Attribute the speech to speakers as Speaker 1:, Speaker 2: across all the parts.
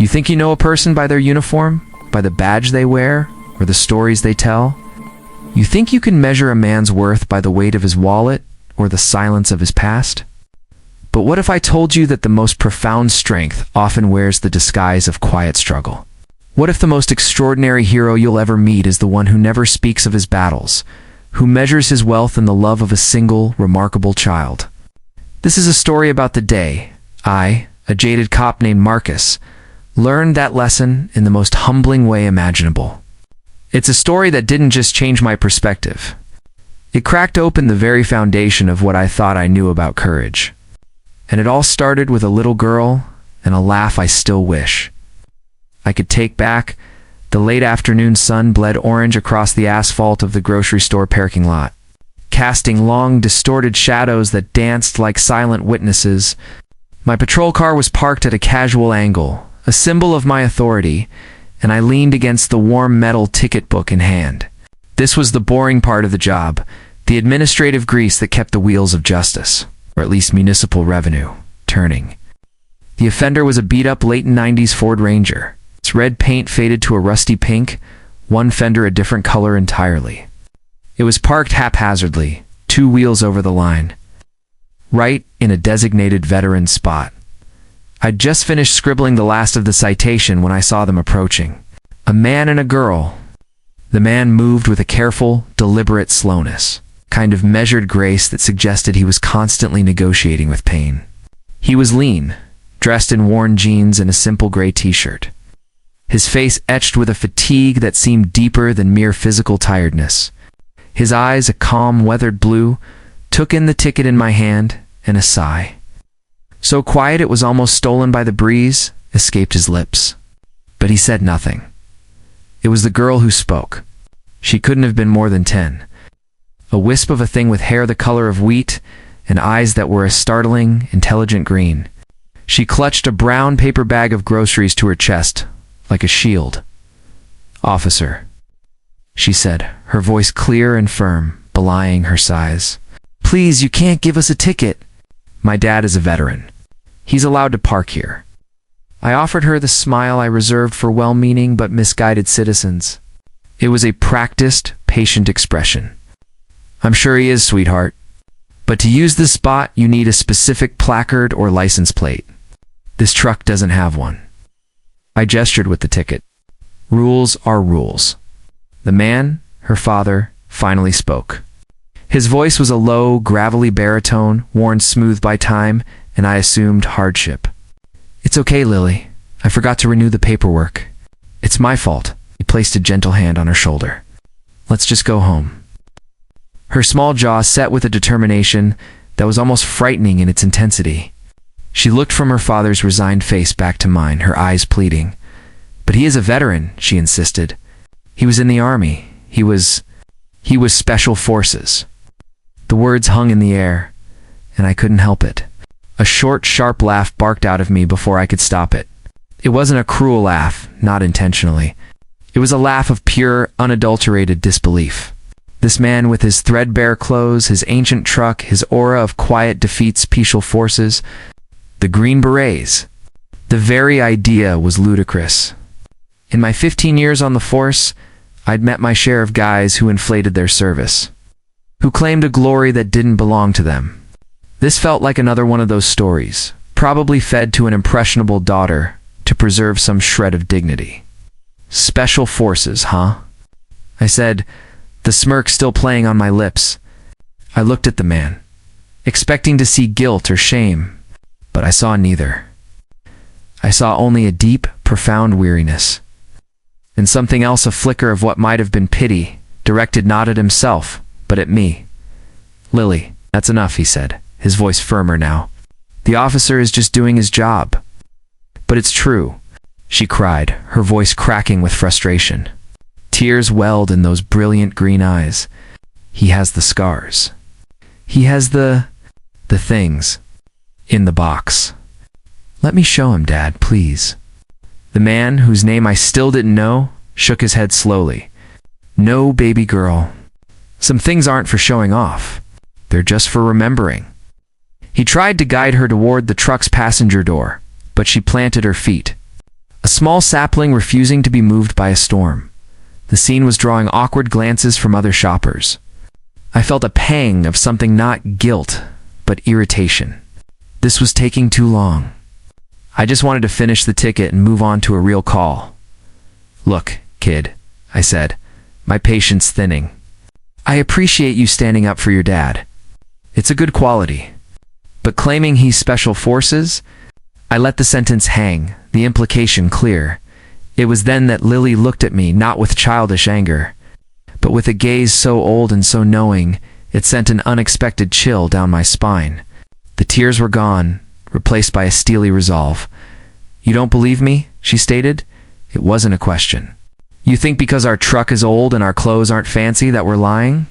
Speaker 1: You think you know a person by their uniform, by the badge they wear, or the stories they tell? You think you can measure a man's worth by the weight of his wallet or the silence of his past? But what if I told you that the most profound strength often wears the disguise of quiet struggle? What if the most extraordinary hero you'll ever meet is the one who never speaks of his battles, who measures his wealth in the love of a single, remarkable child? This is a story about the day I, a jaded cop named Marcus, learned that lesson in the most humbling way imaginable. It's a story that didn't just change my perspective. It cracked open the very foundation of what I thought I knew about courage. And it all started with a little girl and a laugh I still wish I could take back. The late afternoon sun bled orange across the asphalt of the grocery store parking lot, casting long, distorted shadows that danced like silent witnesses. My patrol car was parked at a casual angle, a symbol of my authority, and I leaned against the warm metal ticket book in hand. This was the boring part of the job, the administrative grease that kept the wheels of justice, or at least municipal revenue, turning. The offender was a beat-up late 90s Ford Ranger. Its red paint faded to a rusty pink, one fender a different color entirely. It was parked haphazardly, 2 wheels over the line, right in a designated veteran spot. I'd just finished scribbling the last of the citation when I saw them approaching. A man and a girl. The man moved with a careful, deliberate slowness, kind of measured grace that suggested he was constantly negotiating with pain. He was lean, dressed in worn jeans and a simple gray t-shirt. His face etched with a fatigue that seemed deeper than mere physical tiredness. His eyes, a calm, weathered blue, took in the ticket in my hand, and a sigh, so quiet it was almost stolen by the breeze, escaped his lips. But he said nothing. It was the girl who spoke. She couldn't have been more than 10. A wisp of a thing with hair the color of wheat and eyes that were a startling, intelligent green. She clutched a brown paper bag of groceries to her chest, like a shield. "Officer," she said, her voice clear and firm, belying her sighs. "Please, you can't give us a ticket. My dad is a veteran. He's allowed to park here." I offered her the smile I reserved for well-meaning but misguided citizens. It was a practiced, patient expression. "I'm sure he is, sweetheart. But to use this spot, you need a specific placard or license plate. This truck doesn't have one." I gestured with the ticket. Rules are rules. The man, her father, finally spoke. His voice was a low, gravelly baritone, worn smooth by time, and I assumed hardship. "It's okay, Lily. I forgot to renew the paperwork. It's my fault." He placed a gentle hand on her shoulder. "Let's just go home." Her small jaw set with a determination that was almost frightening in its intensity. She looked from her father's resigned face back to mine, her eyes pleading. "But he is a veteran," she insisted. "He was in the army. He was special forces." The words hung in the air, and I couldn't help it. A short, sharp laugh barked out of me before I could stop it. It wasn't a cruel laugh, not intentionally. It was a laugh of pure, unadulterated disbelief. This man with his threadbare clothes, his ancient truck, his aura of quiet defeat special forces, the Green Berets. The very idea was ludicrous. In my 15 years on the force, I'd met my share of guys who inflated their service, who claimed a glory that didn't belong to them. This felt like another one of those stories, probably fed to an impressionable daughter to preserve some shred of dignity. "Special forces, huh?" I said, the smirk still playing on my lips. I looked at the man, expecting to see guilt or shame, but I saw neither. I saw only a deep, profound weariness, and something else, a flicker of what might have been pity, directed not at himself, but at me. "Lily, that's enough," he said, his voice firmer now. "The officer is just doing his job." "But it's true," she cried, her voice cracking with frustration. Tears welled in those brilliant green eyes. "He has the scars. He has the things in the box. Let me show him, Dad, please." The man, whose name I still didn't know, shook his head slowly. "No, baby girl. Some things aren't for showing off. They're just for remembering." He tried to guide her toward the truck's passenger door, but she planted her feet. a small sapling refusing to be moved by a storm. The scene was drawing awkward glances from other shoppers. I felt a pang of something not guilt, but irritation. This was taking too long. I just wanted to finish the ticket and move on to a real call. "Look, kid," I said, my patience thinning. "I appreciate you standing up for your dad. It's a good quality. But claiming he's special forces?" I let the sentence hang, the implication clear. It was then that Lily looked at me, not with childish anger, but with a gaze so old and so knowing, it sent an unexpected chill down my spine. The tears were gone, replaced by a steely resolve. "You don't believe me?" she stated. It wasn't a question. "You think because our truck is old and our clothes aren't fancy that we're lying?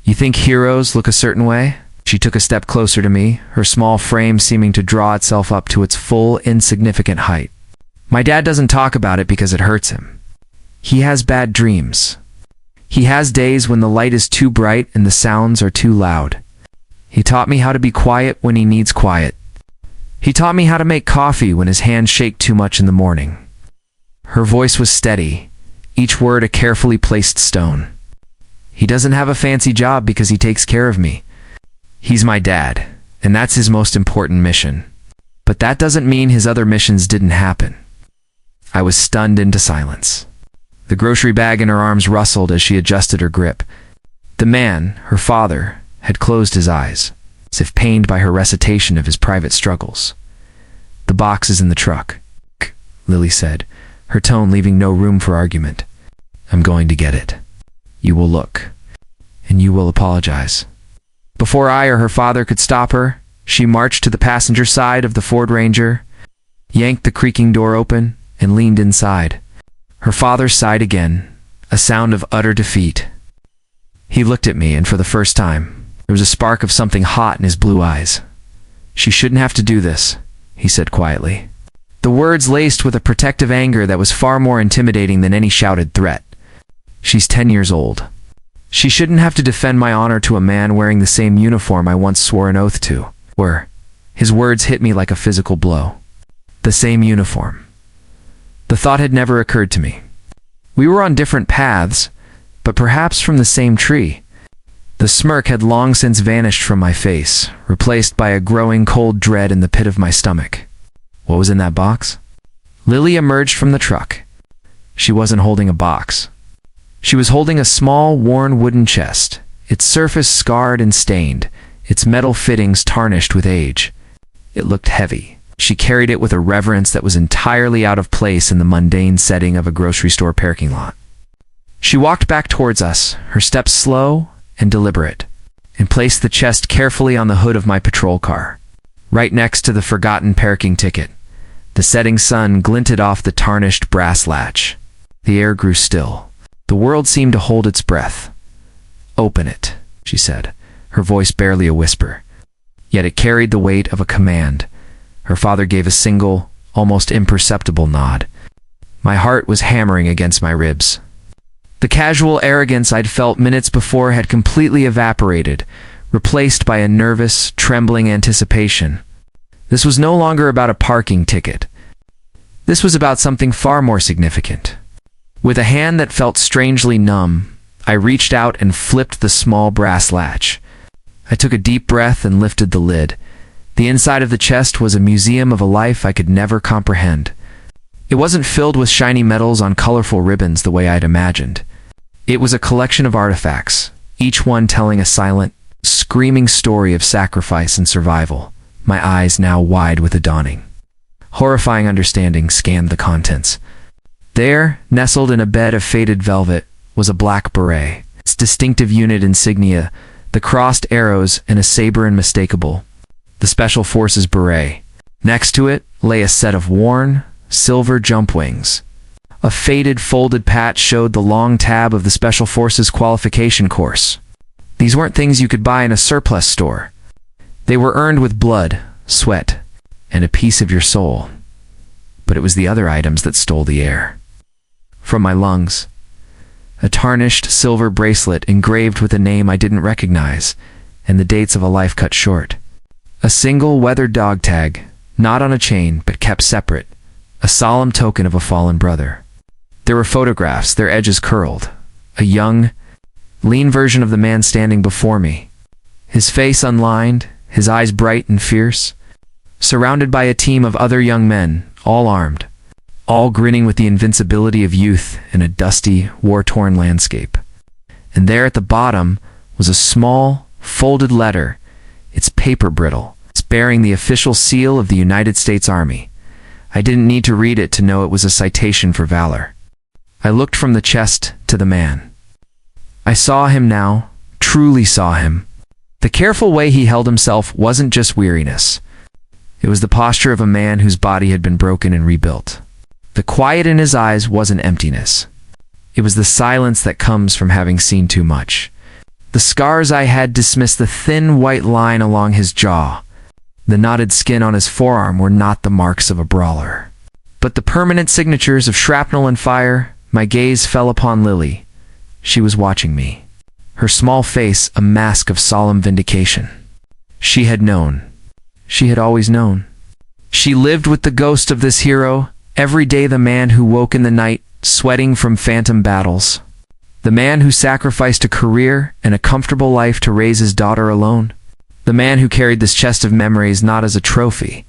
Speaker 1: You think heroes look a certain way?" She took a step closer to me, her small frame seeming to draw itself up to its full, insignificant height. "My dad doesn't talk about it because it hurts him. He has bad dreams. He has days when the light is too bright and the sounds are too loud. He taught me how to be quiet when he needs quiet. He taught me how to make coffee when his hands shake too much in the morning." Her voice was steady, each word a carefully placed stone. "He doesn't have a fancy job because he takes care of me. He's my dad, and that's his most important mission. But that doesn't mean his other missions didn't happen." I was stunned into silence. The grocery bag in her arms rustled as she adjusted her grip. The man, her father, had closed his eyes, as if pained by her recitation of his private struggles. "The box is in the truck," Lily said, her tone leaving no room for argument. "I'm going to get it. You will look, and you will apologize." Before I or her father could stop her, she marched to the passenger side of the Ford Ranger, yanked the creaking door open, and leaned inside. Her father sighed again, a sound of utter defeat. He looked at me, and for the first time, there was a spark of something hot in his blue eyes. "She shouldn't have to do this," he said quietly. The words laced with a protective anger that was far more intimidating than any shouted threat. "She's 10 years old. She shouldn't have to defend my honor to a man wearing the same uniform I once swore an oath to." His words hit me like a physical blow. The same uniform. The thought had never occurred to me. We were on different paths, but perhaps from the same tree. The smirk had long since vanished from my face, replaced by a growing cold dread in the pit of my stomach. What was in that box? Lily emerged from the truck. She wasn't holding a box. She was holding a small, worn wooden chest, its surface scarred and stained, its metal fittings tarnished with age. It looked heavy. She carried it with a reverence that was entirely out of place in the mundane setting of a grocery store parking lot. She walked back towards us, her steps slow and deliberate, and placed the chest carefully on the hood of my patrol car, right next to the forgotten parking ticket. The setting sun glinted off the tarnished brass latch. The air grew still. The world seemed to hold its breath. "Open it," she said, her voice barely a whisper. Yet it carried the weight of a command. Her father gave a single, almost imperceptible nod. My heart was hammering against my ribs. The casual arrogance I'd felt minutes before had completely evaporated, replaced by a nervous, trembling anticipation. This was no longer about a parking ticket. This was about something far more significant. With a hand that felt strangely numb, I reached out and flipped the small brass latch. I took a deep breath and lifted the lid. The inside of the chest was a museum of a life I could never comprehend. It wasn't filled with shiny metals on colorful ribbons the way I'd imagined. It was a collection of artifacts, each one telling a silent, screaming story of sacrifice and survival, my eyes now wide with a dawning. Horrifying understanding scanned the contents. There, nestled in a bed of faded velvet, was a black beret, its distinctive unit insignia, the crossed arrows and a saber unmistakable, the Special Forces beret. Next to it lay a set of worn, silver jump wings. A faded, folded patch showed the long tab of the Special Forces qualification course. These weren't things you could buy in a surplus store. They were earned with blood, sweat, and a piece of your soul. But it was the other items that stole the air. From my lungs, a tarnished silver bracelet engraved with a name I didn't recognize, and the dates of a life cut short. A single weathered dog tag, not on a chain but kept separate, a solemn token of a fallen brother. There were photographs, their edges curled. A young, lean version of the man standing before me, his face unlined, his eyes bright and fierce, surrounded by a team of other young men, all armed, all grinning with the invincibility of youth in a dusty, war-torn landscape. And there at the bottom was a small, folded letter, its paper brittle, bearing the official seal of the United States Army. I didn't need to read it to know it was a citation for valor. I looked from the chest to the man. I saw him now, truly saw him. The careful way he held himself wasn't just weariness. It was the posture of a man whose body had been broken and rebuilt. The quiet in his eyes wasn't emptiness. It was the silence that comes from having seen too much. The scars I had dismissed the thin white line along his jaw. The knotted skin on his forearm were not the marks of a brawler, but the permanent signatures of shrapnel and fire. My gaze fell upon Lily. She was watching me, her small face a mask of solemn vindication. She had known. She had always known. She lived with the ghost of this hero, every day the man who woke in the night, sweating from phantom battles. The man who sacrificed a career and a comfortable life to raise his daughter alone. The man who carried this chest of memories not as a trophy,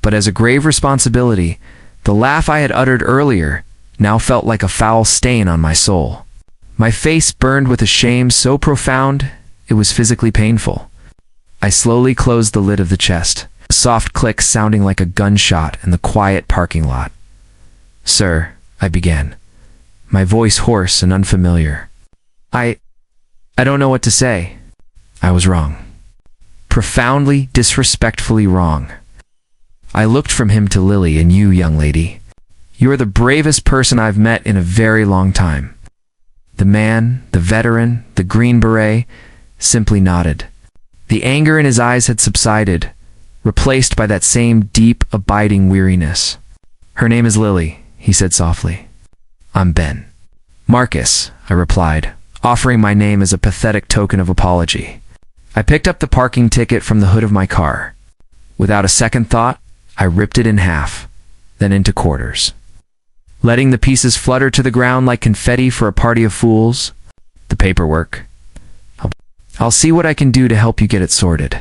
Speaker 1: but as a grave responsibility. The laugh I had uttered earlier now felt like a foul stain on my soul. My face burned with a shame so profound it was physically painful. I slowly closed the lid of the chest, a soft click sounding like a gunshot in the quiet parking lot. "Sir," I began, my voice hoarse and unfamiliar. I don't know what to say. I was wrong. Profoundly, disrespectfully wrong. I looked from him to Lily and you, young lady. You are the bravest person I've met in a very long time. The man, the veteran, the green beret, simply nodded. The anger in his eyes had subsided, replaced by that same deep, abiding weariness. "Her name is Lily," he said softly. "I'm Ben." "Marcus," I replied, offering my name as a pathetic token of apology. I picked up the parking ticket from the hood of my car. Without a second thought, I ripped it in half, then into quarters. Letting the pieces flutter to the ground like confetti for a party of fools. The paperwork. I'll see what I can do to help you get it sorted.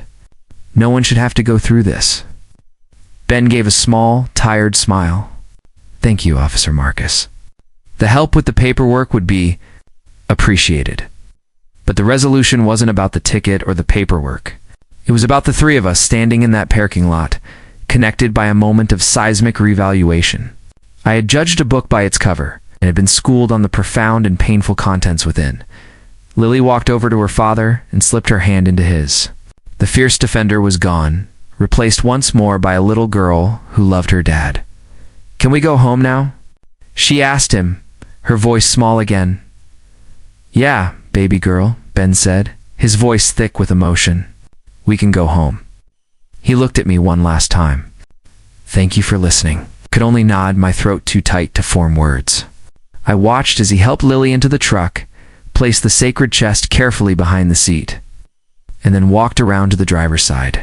Speaker 1: No one should have to go through this. Ben gave a small, tired smile. "Thank you, Officer Marcus. The help with the paperwork would be appreciated." But the resolution wasn't about the ticket or the paperwork. It was about the three of us standing in that parking lot, connected by a moment of seismic revaluation. I had judged a book by its cover, and had been schooled on the profound and painful contents within. Lily walked over to her father and slipped her hand into his. The fierce defender was gone, replaced once more by a little girl who loved her dad. "Can we go home now?" she asked him, her voice small again. "Yeah, baby girl," Ben said, his voice thick with emotion. "We can go home." He looked at me one last time. "Thank you for listening." Could only nod, my throat too tight to form words. I watched as he helped Lily into the truck, placed the sacred chest carefully behind the seat, and then walked around to the driver's side.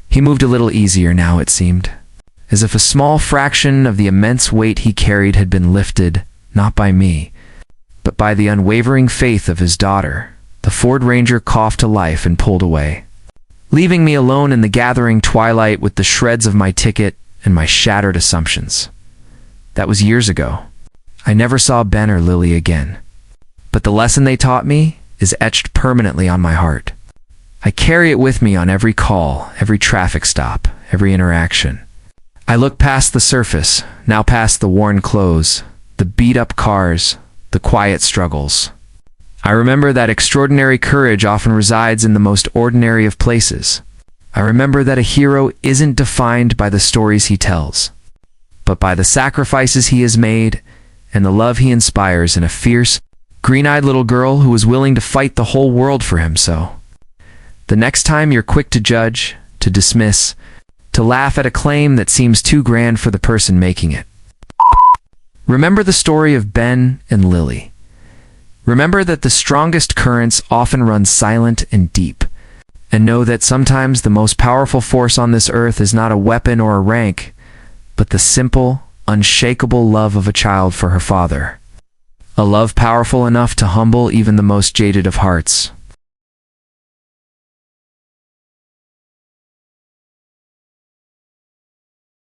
Speaker 1: He moved a little easier now, it seemed, as if a small fraction of the immense weight he carried had been lifted, not by me, but by the unwavering faith of his daughter. The Ford Ranger coughed to life and pulled away, leaving me alone in the gathering twilight with the shreds of my ticket and my shattered assumptions. That was years ago. I never saw Ben or Lily again. But the lesson they taught me is etched permanently on my heart. I carry it with me on every call, every traffic stop, every interaction. I look past the surface, now past the worn clothes, the beat-up cars, the quiet struggles. I remember that extraordinary courage often resides in the most ordinary of places. I remember that a hero isn't defined by the stories he tells, but by the sacrifices he has made and the love he inspires in a fierce, green-eyed little girl who was willing to fight the whole world for him. So, the next time you're quick to judge, to dismiss, to laugh at a claim that seems too grand for the person making it, remember the story of Ben and Lily. Remember that the strongest currents often run silent and deep. And know that sometimes the most powerful force on this earth is not a weapon or a rank, but the simple, unshakable love of a child for her father. A love powerful enough to humble even the most jaded of hearts.